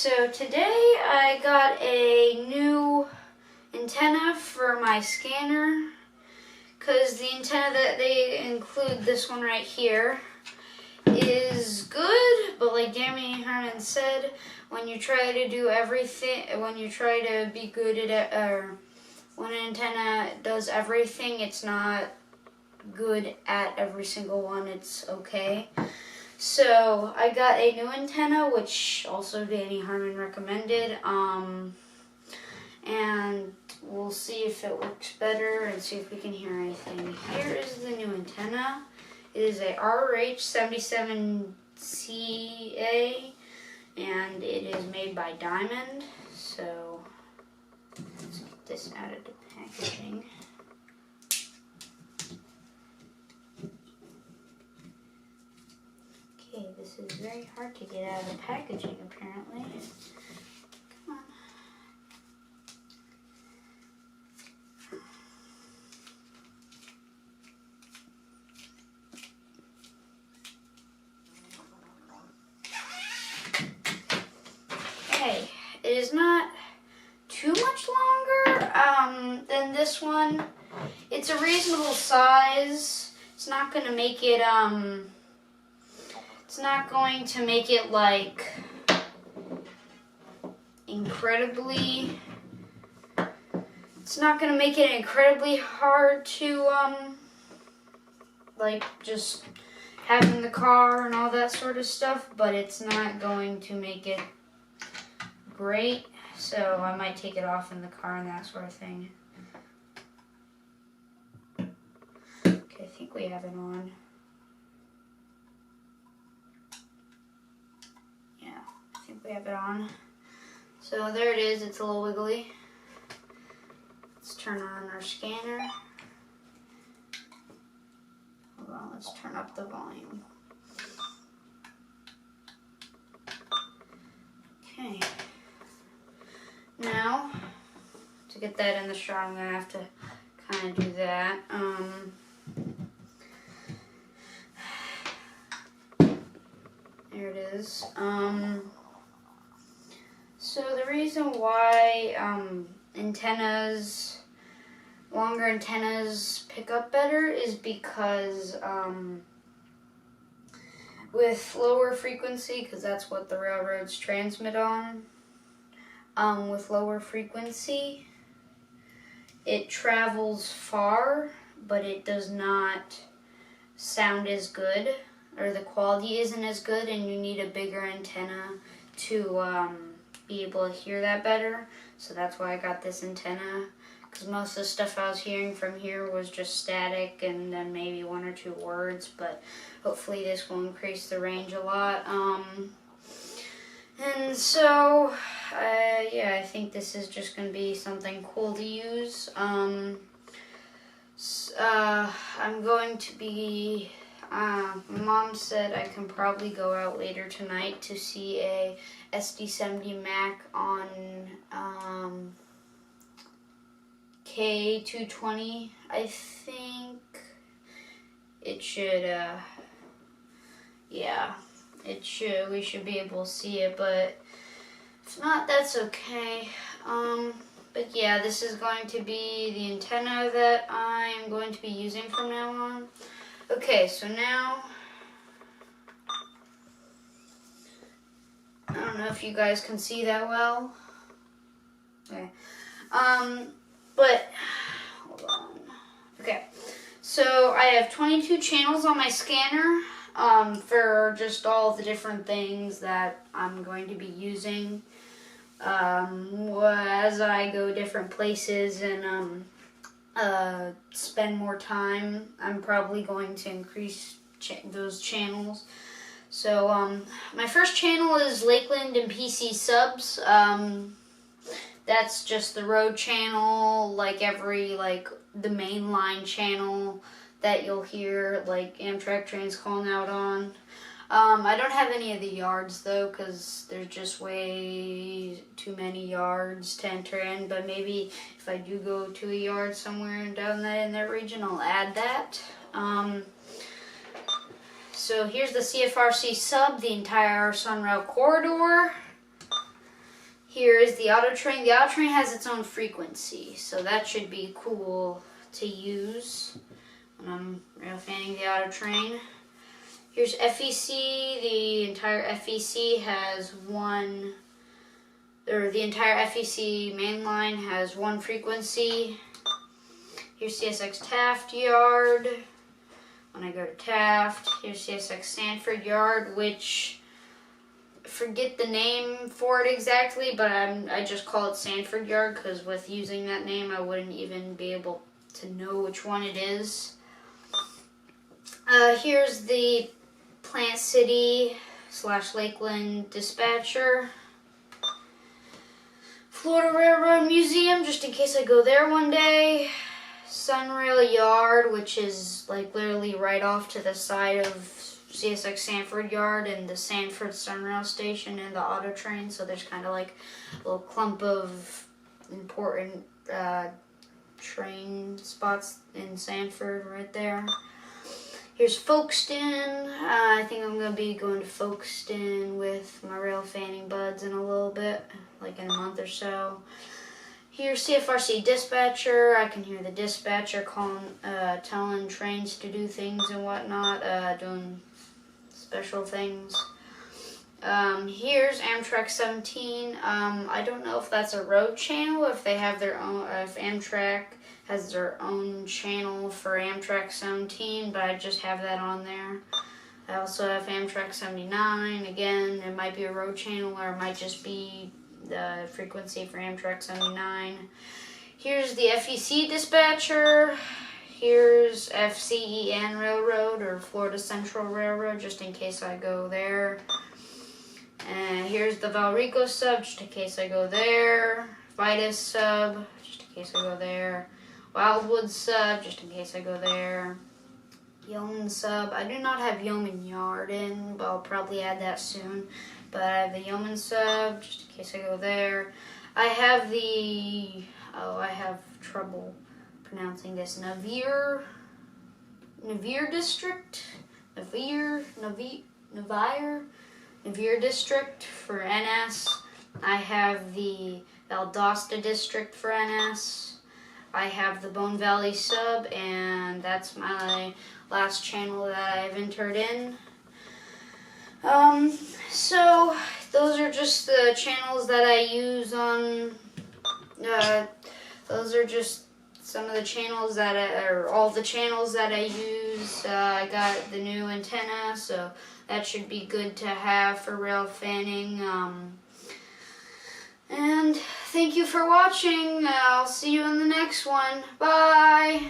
so today I got a new antenna for my scanner, because the antenna that they include, this one right here, is good, but like Diamond Herman said, when you try to do everything, when you try to be good at it, or when an antenna does everything, it's not good at every single one. It's okay. So I got a new antenna, which also Danny Harmon recommended, and we'll see if it works better and see if we can hear anything. Here is the new antenna. It is a RH77CA, and it is made by Diamond. So let's get this out of the packaging. Okay, this is very hard to get out of the packaging, apparently. Come on. Okay, it is not too much longer than this one. It's a reasonable size. It's not going to make it, it's not going to make it like incredibly, it's not going to make it incredibly hard to like just have in the car and all that sort of stuff, but it's not going to make it great, so I might take it off in the car and that sort of thing. Okay, I think we have it on. I think we have it on. So there it is, it's a little wiggly. Let's turn on our scanner. Hold on, let's turn up the volume. Okay. Now, to get that in the shot, I'm gonna have to kind of do that. There it is. So the reason why longer antennas pick up better is because with lower frequency, because that's what the railroads transmit on, with lower frequency, it travels far, but it does not sound as good, or the quality isn't as good, and you need a bigger antenna to be able to hear that better. So that's why I got this antenna, because most of the stuff I was hearing from here was just static and then maybe one or two words, but hopefully this will increase the range a lot. And so yeah, I think this is just going to be something cool to use. I'm going to be Mom said I can probably go out later tonight to see a SD70 Mac on K220. I think it should, yeah, it should. We should be able to see it, but if not, that's okay. But yeah, this is going to be the antenna that I'm going to be using from now on. Okay, so now, I don't know if you guys can see that well. Okay. But, hold on. Okay, so I have 22 channels on my scanner for just all the different things that I'm going to be using as I go different places and spend more time. I'm probably going to increase those channels. So my first channel is Lakeland and PC Subs. That's just the road channel, like the mainline channel that you'll hear like Amtrak trains calling out on. I don't have any of the yards though, because there's just way too many yards to enter in, but maybe if I do go to a yard somewhere down in that region, I'll add that. So here's the CFRC sub, the entire Sunrail corridor. Here is the auto train. The auto train has its own frequency, so that should be cool to use when I'm rail fanning the auto train. Here's FEC. The entire FEC has the entire FEC main line has one frequency. Here's CSX Taft Yard. When I go to Taft, here's CSX Sanford Yard, which forget the name for it exactly, but I just call it Sanford Yard because with using that name, I wouldn't even be able to know which one it is. Here's the Plant City / Lakeland dispatcher. Florida Railroad Museum, just in case I go there one day. Sunrail Yard, which is like literally right off to the side of CSX Sanford Yard and the Sanford Sunrail Station and the auto train, so there's kind of like a little clump of important train spots in Sanford right there. Here's Folkestone. I think I'm going to be going to Folkestone with my rail fanning buds in a little bit, like in a month or so. Here's CFRC dispatcher. I can hear the dispatcher telling trains to do things and whatnot, doing special things. Here's Amtrak 17. I don't know if that's a road channel, if they have their own, if Amtrak has their own channel for Amtrak 17, but I just have that on there. I also have Amtrak 79. Again, it might be a road channel or it might just be the frequency for Amtrak 79. Here's the FEC dispatcher. Here's FCEN Railroad or Florida Central Railroad, just in case I go there. And here's the Valrico sub, just in case I go there. Vitus sub, just in case I go there. Wildwood sub, just in case I go there. Yeoman sub. I do not have Yeoman Yard in, but I'll probably add that soon. But I have the Yeoman sub, just in case I go there. I have I have trouble pronouncing this. Navier District? Navier District for NS. I have the Valdosta District for NS. I have the Bone Valley sub, and that's my last channel that I've entered in. So those are just the channels that I use on, those are just some of the channels or all the channels that I use. I got the new antenna, so that should be good to have for rail fanning. And thank you for watching. I'll see you in the next one. Bye!